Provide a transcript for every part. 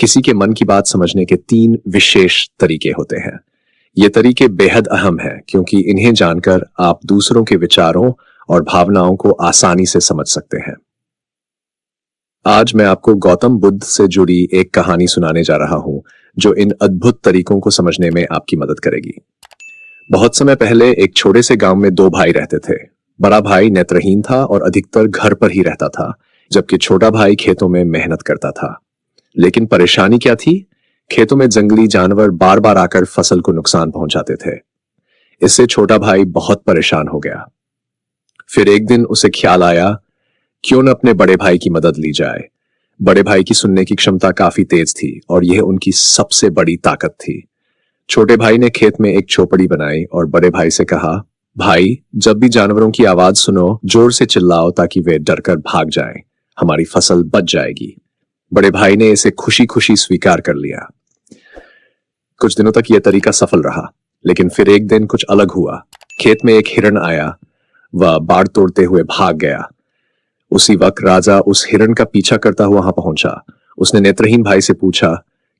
किसी के मन की बात समझने के 3 विशेष तरीके होते हैं। ये तरीके बेहद अहम हैं क्योंकि इन्हें जानकर आप दूसरों के विचारों और भावनाओं को आसानी से समझ सकते हैं। आज मैं आपको गौतम बुद्ध से जुड़ी एक कहानी सुनाने जा रहा हूं जो इन अद्भुत तरीकों को समझने में आपकी मदद करेगी। बहुत समय पहले एक छोटे से गांव में 2 भाई रहते थे। बड़ा भाई नेत्रहीन था और अधिकतर घर पर ही रहता था, जबकि छोटा भाई खेतों में मेहनत करता था। लेकिन परेशानी क्या थी? खेतों में जंगली जानवर बार बार आकर फसल को नुकसान पहुंचाते थे। इससे छोटा भाई बहुत परेशान हो गया। फिर एक दिन उसे ख्याल आया, क्यों न अपने बड़े भाई की मदद ली जाए। बड़े भाई की सुनने की क्षमता काफी तेज थी और यह उनकी सबसे बड़ी ताकत थी। छोटे भाई ने खेत में एक झोपड़ी बनाई और बड़े भाई से कहा, भाई, जब भी जानवरों की आवाज सुनो, जोर से चिल्लाओ ताकि वे डरकर भाग जाएं। हमारी फसल बच जाएगी। बड़े भाई ने इसे खुशी खुशी स्वीकार कर लिया। कुछ दिनों तक यह तरीका सफल रहा, लेकिन फिर एक दिन कुछ अलग हुआ। खेत में एक हिरण आया। वह बाड़ तोड़ते हुए भाग गया। उसी वक्त राजा उस हिरण का पीछा करता हुआ वहां पहुंचा। उसने नेत्रहीन भाई से पूछा,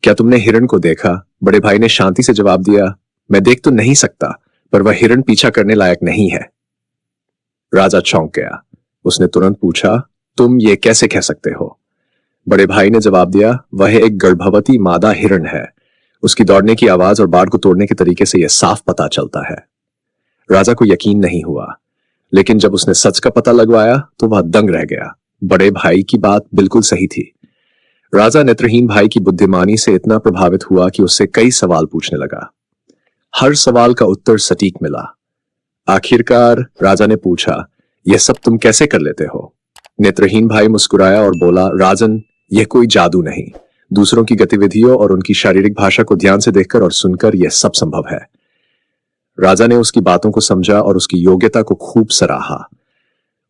क्या तुमने हिरण को देखा? बड़े भाई ने शांति से जवाब दिया, मैं देख तो नहीं सकता, पर वह हिरण पीछा करने लायक नहीं है। राजा चौंक गया। उसने तुरंत पूछा, तुम ये कैसे कह सकते हो? बड़े भाई ने जवाब दिया, वह एक गर्भवती मादा हिरण है। उसकी दौड़ने की आवाज और बाड़ को तोड़ने के तरीके से यह साफ पता चलता है। राजा को यकीन नहीं हुआ, लेकिन जब उसने सच का पता लगवाया तो वह दंग रह गया। बड़े भाई की बात बिल्कुल सही थी। राजा नेत्रहीन भाई की बुद्धिमानी से इतना प्रभावित हुआ कि उससे कई सवाल पूछने लगा। हर सवाल का उत्तर सटीक मिला। आखिरकार राजा ने पूछा, यह सब तुम कैसे कर लेते हो? नेत्रहीन भाई मुस्कुराया और बोला, राजन, यह कोई जादू नहीं। दूसरों की गतिविधियों और उनकी शारीरिक भाषा को ध्यान से देखकर और सुनकर यह सब संभव है। राजा ने उसकी बातों को समझा और उसकी योग्यता को खूब सराहा।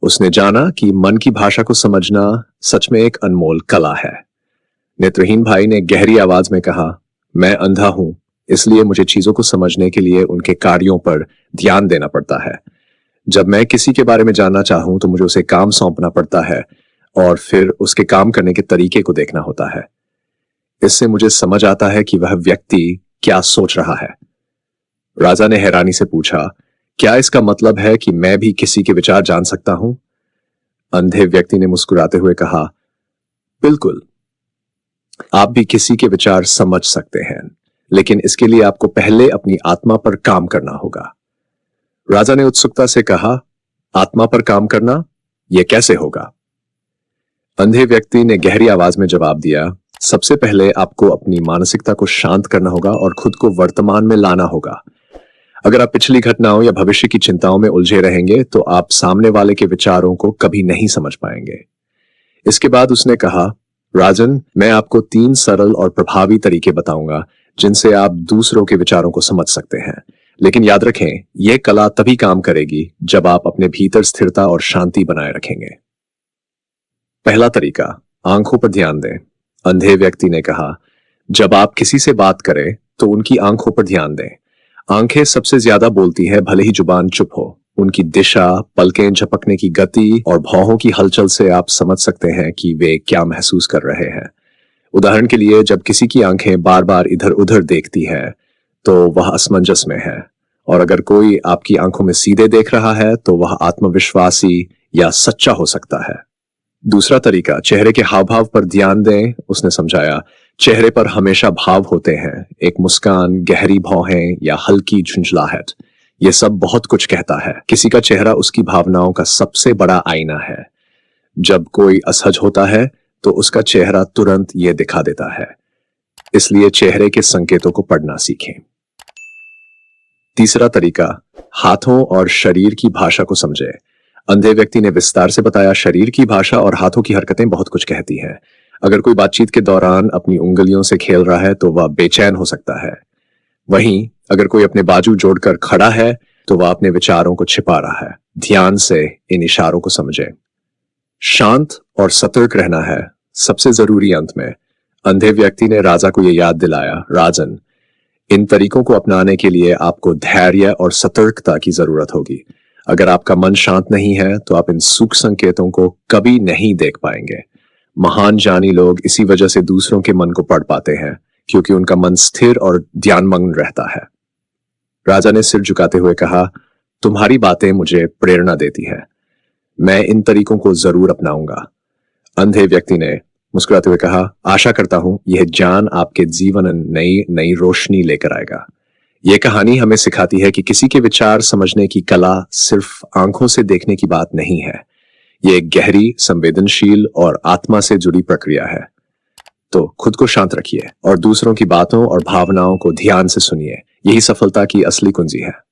उसने जाना कि मन की भाषा को समझना सच में एक अनमोल कला है। नेत्रहीन भाई ने गहरी आवाज में कहा, मैं अंधा हूं, इसलिए मुझे चीजों को समझने के लिए उनके कार्यों पर ध्यान देना पड़ता है। जब मैं किसी के बारे में जानना चाहूं तो मुझे उसे काम सौंपना पड़ता है और फिर उसके काम करने के तरीके को देखना होता है। इससे मुझे समझ आता है कि वह व्यक्ति क्या सोच रहा है। राजा ने हैरानी से पूछा, क्या इसका मतलब है कि मैं भी किसी के विचार जान सकता हूं? अंधे व्यक्ति ने मुस्कुराते हुए कहा, बिल्कुल, आप भी किसी के विचार समझ सकते हैं, लेकिन इसके लिए आपको पहले अपनी आत्मा पर काम करना होगा। राजा ने उत्सुकता से कहा, आत्मा पर काम करना, यह कैसे होगा? अंधे व्यक्ति ने गहरी आवाज में जवाब दिया, सबसे पहले आपको अपनी मानसिकता को शांत करना होगा और खुद को वर्तमान में लाना होगा। अगर आप पिछली घटनाओं या भविष्य की चिंताओं में उलझे रहेंगे तो आप सामने वाले के विचारों को कभी नहीं समझ पाएंगे। इसके बाद उसने कहा, राजन, मैं आपको 3 सरल और प्रभावी तरीके बताऊंगा जिनसे आप दूसरों के विचारों को समझ सकते हैं। लेकिन याद रखें, यह कला तभी काम करेगी जब आप अपने भीतर स्थिरता और शांति बनाए रखेंगे। पहला तरीका, आंखों पर ध्यान दें। अंधे व्यक्ति ने कहा, जब आप किसी से बात करें तो उनकी आंखों पर ध्यान दें। आंखें सबसे ज्यादा बोलती है, भले ही जुबान चुप हो। उनकी दिशा, पलकें झपकने की गति और भौहों की हलचल से आप समझ सकते हैं कि वे क्या महसूस कर रहे हैं। उदाहरण के लिए, जब किसी की आंखें बार बार इधर उधर देखती है तो वह असमंजस में है, और अगर कोई आपकी आंखों में सीधे देख रहा है तो वह आत्मविश्वासी या सच्चा हो सकता है। दूसरा तरीका, चेहरे के हाव भाव पर ध्यान दें। उसने समझाया, चेहरे पर हमेशा भाव होते हैं, एक मुस्कान, गहरी भौहें या हल्की झुंझलाहट, यह सब बहुत कुछ कहता है। किसी का चेहरा उसकी भावनाओं का सबसे बड़ा आईना है। जब कोई असहज होता है तो उसका चेहरा तुरंत ये दिखा देता है। इसलिए चेहरे के संकेतों को पढ़ना सीखें। तीसरा तरीका, हाथों और शरीर की भाषा को समझें। अंधे व्यक्ति ने विस्तार से बताया, शरीर की भाषा और हाथों की हरकतें बहुत कुछ कहती हैं। अगर कोई बातचीत के दौरान अपनी उंगलियों से खेल रहा है तो वह बेचैन हो सकता है। वहीं अगर कोई अपने बाजू जोड़कर खड़ा है तो वह अपने विचारों को छिपा रहा है। ध्यान से इन इशारों को समझें। शांत और सतर्क रहना है सबसे जरूरी। अंत में अंधे व्यक्ति ने राजा को यह याद दिलाया, राजन, इन तरीकों को अपनाने के लिए आपको धैर्य और सतर्कता की जरूरत होगी। अगर आपका मन शांत नहीं है तो आप इन सूक्ष्म संकेतों को कभी नहीं देख पाएंगे। महान ज्ञानी लोग इसी वजह से दूसरों के मन को पढ़ पाते हैं, क्योंकि उनका मन स्थिर और ध्यानमग्न रहता है। राजा ने सिर झुकाते हुए कहा, तुम्हारी बातें मुझे प्रेरणा देती है। मैं इन तरीकों को जरूर अपनाऊंगा। अंधे व्यक्ति ने मुस्कुराते हुए कहा, आशा करता हूं यह ज्ञान आपके जीवन में नई नई रोशनी लेकर आएगा। यह कहानी हमें सिखाती है कि किसी के विचार समझने की कला सिर्फ आंखों से देखने की बात नहीं है। यह एक गहरी, संवेदनशील और आत्मा से जुड़ी प्रक्रिया है। तो खुद को शांत रखिए और दूसरों की बातों और भावनाओं को ध्यान से सुनिए। यही सफलता की असली कुंजी है।